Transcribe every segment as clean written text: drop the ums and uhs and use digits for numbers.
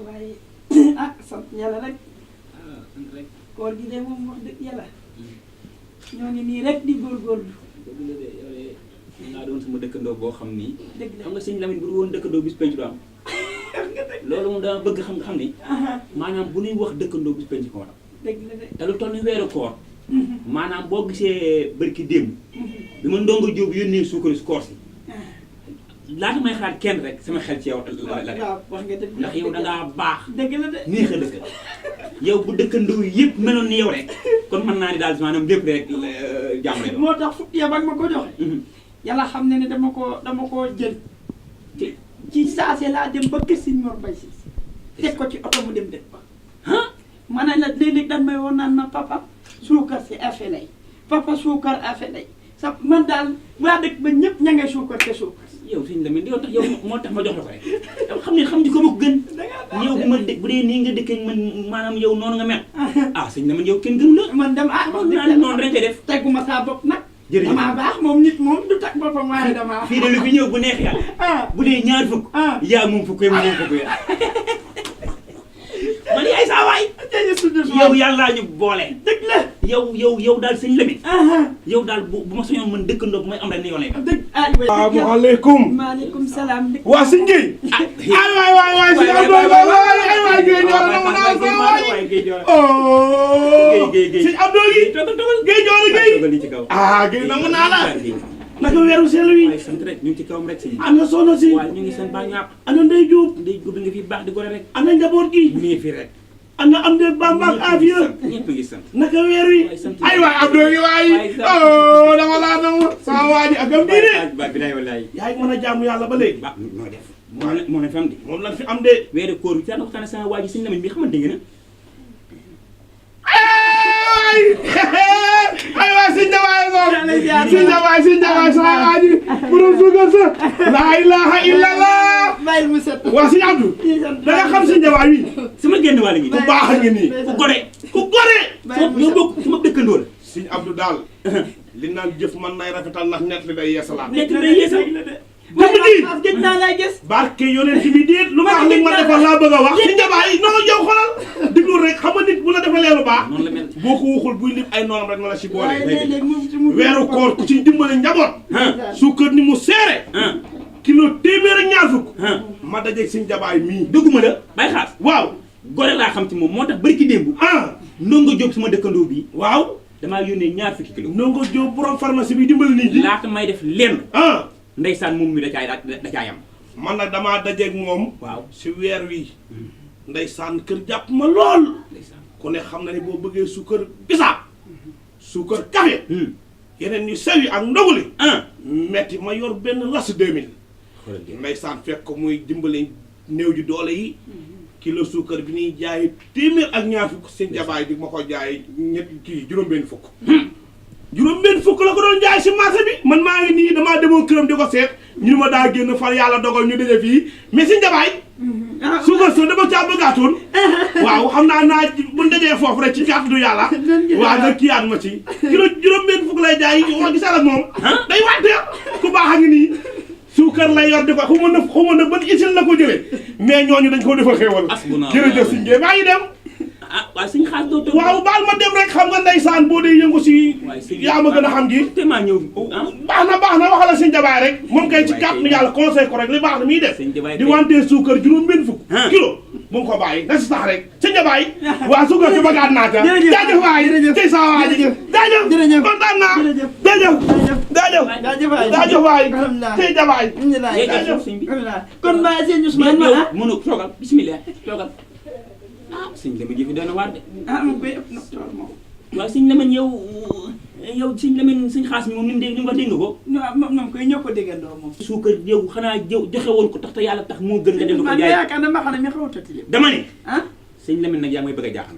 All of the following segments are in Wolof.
waaye sant yàlla rek sant rek koor gi de moom wax dëgg yàlla ñoo ngi nii rek di góorgóorlu. dëgg la de yow de ngaa doon sama dëkkandoo boo xam ni. dëgg la xam nga sëñ Lamine bu dul woon dëkkandoo bis penc du am. loolu moom dama bëgg xam ni. maanaam bu ñuy wax dëkkandoo bis penc ko war a. dëgg la de te lu toll ni weeru koor. maanaam boo gisee bërki démb. bi ma ndongo jóob yónnee suukari koor si. laata may xaar kenn rek sama xel ci yow la rek. waaw wax nga dëgg ndax yow da ngaa baax. dëgg la de neex a dëkk yow bu dëkkandoo yëpp meloon ni yow rek kon mën naa ni daal maanaam lépp rek jàmm lay doon. moo tax fukki yab ak ma ko joxe. yàlla xam ne dama koo jël. ci saase laa dem ba kër Sëñ Mor Bay Si teg ko ci oto mu dem dëkk ba. ma ne la léeg-léeg dañ may woon naan ma papa suukar si affaire lay papa suukar affaire lay sa man daal waa dëkk ba ñëpp ña ngay suukar te suukar. yow sëñ Lamine yow tax yow moo tax ma jox la ko rek yow xam ne xam di ko ma ko gën yow bu ma dëkk bu dee nii nga dëkkee man maanaam yow noonu nga mel sëñ Lamine yow kenn gënu la man dem wax naa ne noonu rek ngay def teguma saa bopp nag. jërëjëf damaa baax moom nit moom du teg boppam waaye damaa. fii de lu fi ñëw bu neex yàlla bu dee ñaar fukk yaa moom fukk moom fukk ya man yaay saa waay yow yàllaa ñu boole dëgg la yow daal sëñ Lamine yow daal bu ma soñoon man dëkkandoo bu may am rek ni yow lay dëgg asalaamaaleykum. maaleykum salaam. waa sëñ Gueye. waay si am doy waay Gueye Ndioro na mu naan sa waay. sëñ Abdou gi. Gueye Ndioro Gueye. Gueye na mu naa la. naka weeru sell wi. waaye sant rek ñu ngi ci kawam rek sëñ ana soxna si. waaye ñu ngi seen baa ñàpp ana Ndeye Diop. ndey gubbi nga fi baax di gore rek ana njaboot gi. mii fi rek ana am de Bamba ak Afia. ñëpp ngi sant naka weer wi. ay waay Abdou gi waay. dama laa nangu. sama waa ji ak am diine. ba bi day wallaay yaa ngi mën a jaamu yàlla ba léegi. ba noo def moo ne fi am di moom lan fi am de. weeru koor bi ci daan waxtaane sama waa ji sëñ Lamine bi xamante ngeen ay waay sëñ Jawaay moom sëñ Jawaay sama waa ji borom suukar sa laa ilaha illallah bàyyil mu set. waa sëñ Abdou da nga xam sëñ Jawaay wi sama génn wàll gi ku baax a ngi nii ku gore ñoo bokk sama dëkkandoo la sëñ Abdou daal li naan jëf man nay rafetal ndax net li day yeesalaat nekk day yeesal gëj naa laa gis. barke yonent bi déet lu baax li ma defal laa bëgg a wax sëñ Jawaay noonu yow xoolal diglu rek xam nga nit bu la defalee lu baax noonu la mel boo ko waxul buy lim ay noonam rek na la si boole waaye léeg-léeg mu weeru koor ku ci dimbale njaboot suukar ni mu seere kilo téeméer ak ñaar fukk ma dajeeg sëñ Jabaay mii dëgguma la bay xaas waaw gore laa xam ci moom moo tax bari ki démb ndongo jóob sama dëkkandoo bi waaw damaa yónnee ñaar fukki kilo ndongo Jóob borom pharmacie bi dimbali nit ñi laata may def lenn ndeysaan moom mi da caay am man nag damaa dajeeg moom waaw si weer wi ndeysaan kër jàpp ma lool ndeysaan ku ne xam na ne boo bëggee suukar bisaab suukar café yeneen ñu sew yi ak ndoguli metti ma yor benn las 2000 ndeysaan fekk ko muy dimbali néew ji doole yi kilo suukar bi ñuy jaay téeméer ak ñaar fukk seen jabaay di ma ko jaay juróom-benn fukk juróom-benn fukk la ko doon jaay si marché bi man maa ngi nii damaa demoo këram di ko seet ñu ma daa génn far yàlla dogal ñu daje fii mais si njabaay suukar soo dama caa bëggaatoon waaw xam naa bu dajee foofu rek ci kàttu yàlla waaw nga kiyaat ma ci kilo juróom-benn fukk lay jaay wax gisal ak moom day wante ku baax a ngi nii suukar lay yor di ko xuma na ban isil la ko jëlee mais ñooñu dañ ko defal xéewal jërëjëf si ngeen maa ngi dem waaye suñu xaas doo waaw baal ma dem rek xam nga ndeysaan boo dee yëngu si yaa ma gën a xam gi te maa ñëw baax na waxala sëñ Jabaay rek moom kay ci kàttu yàlla conseil ko rek li baax na muy def di wantee suukar juróom-benn fukk kilo bu nga ko bàyyi na si sax rek sëñ Jabaay waa suukar si bagaat naa ca jaajëf waay tey saa waay jaajëf kontaan naa jaajëf waay tey Jabaay kon mbaa sëñ Ousmane ma mënu toogal bismillah toogal sëñ Lamine yi fi doon waar de mu koy ëpp nag tool moom waaw sëñ Lamine yow sëñ Lamine sëñ xaas mi moom ni mu wax dégg nga ko moom koy ñëw ko déggandoo moom suukar yow xanaa joxe woon ko tax te yàlla tax moo gën nga dem di ko man jaay yaakaar na ma xam ne mi xaw a tëtti lépp dama ne sëñ Lamine nag yaa may bëgg a jaaxal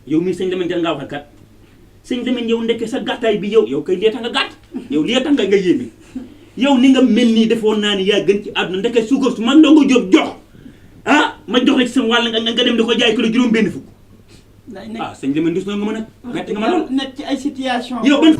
yow mii sëñ Lamine jar ngaa wax kat sëñ Lamine yow ndekke sa gàttaay bi yow kay lii tax nga gàtt yow lii tax nga yéeme yow ni nga mel nii defoon naa ni yaa gën ci àdduna ndekke suukar su man ndongo jóob jox ma jox la ci sama wàll nga dem di ko jaay kilo juróom-benn fukk sëñ Lamine dus na nga mën a metti nga ma lool nekk ci ay situation yow ban